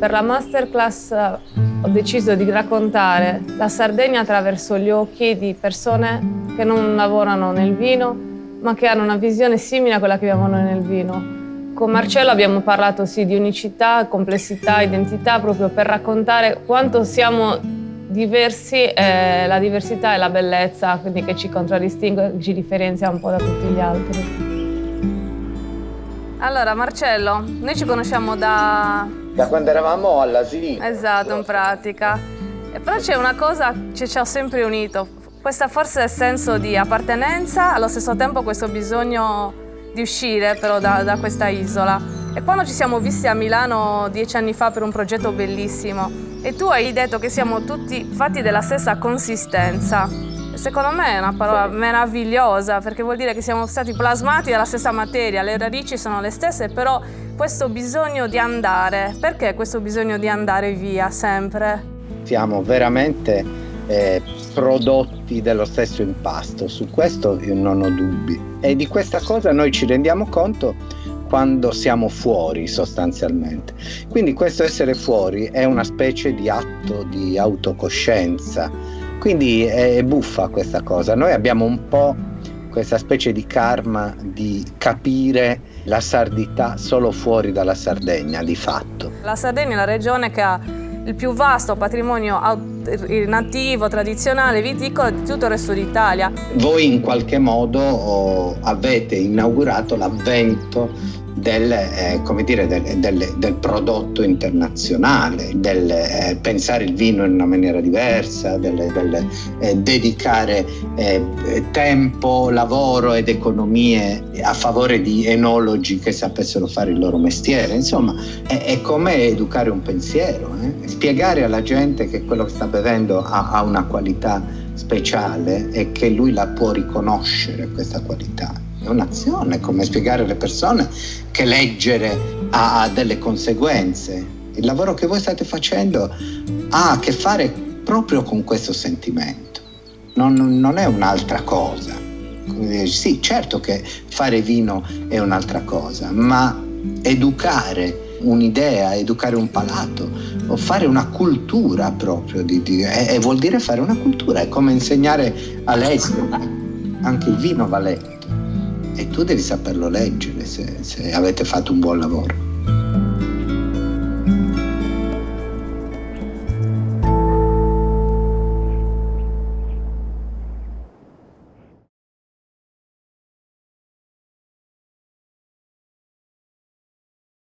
per la masterclass ho deciso di raccontare la Sardegna attraverso gli occhi di persone che non lavorano nel vino, ma che hanno una visione simile a quella che abbiamo noi nel vino. Con Marcello abbiamo parlato sì di unicità, complessità, identità, proprio per raccontare quanto siamo diversi e la diversità è la bellezza, quindi che ci contraddistingue, che ci differenzia un po' da tutti gli altri. Allora Marcello, noi ci conosciamo da quando eravamo all'asilo. Esatto, in pratica. E però c'è una cosa che ci ha sempre unito, questo forse senso di appartenenza, allo stesso tempo questo bisogno di uscire però da questa isola. E quando ci siamo visti a Milano 10 anni fa per un progetto bellissimo, e tu hai detto che siamo tutti fatti della stessa consistenza. Secondo me è una parola meravigliosa, perché vuol dire che siamo stati plasmati dalla stessa materia, le radici sono le stesse, però questo bisogno di andare, perché questo bisogno di andare via sempre? Siamo veramente prodotti dello stesso impasto, su questo io non ho dubbi. E di questa cosa noi ci rendiamo conto quando siamo fuori sostanzialmente. Quindi questo essere fuori è una specie di atto di autocoscienza. Quindi è buffa questa cosa. Noi abbiamo un po' questa specie di karma di capire la sardità solo fuori dalla Sardegna, di fatto. La Sardegna è la regione che ha il più vasto patrimonio nativo, tradizionale, viticolo di tutto il resto d'Italia. Voi in qualche modo avete inaugurato l'avvento del prodotto internazionale, del pensare il vino in una maniera diversa, del dedicare tempo, lavoro ed economie a favore di enologi che sapessero fare il loro mestiere. Insomma, è come educare un pensiero, spiegare alla gente che quello che sta bevendo ha una qualità speciale e che lui la può riconoscere questa qualità. È un'azione, come spiegare alle persone che leggere ha delle conseguenze. Il lavoro che voi state facendo ha a che fare proprio con questo sentimento, non è un'altra cosa. Sì, certo che fare vino è un'altra cosa, ma educare un'idea, educare un palato, o fare una cultura proprio, e vuol dire fare una cultura, è come insegnare a leggere. Anche il vino va letto. E tu devi saperlo leggere se avete fatto un buon lavoro.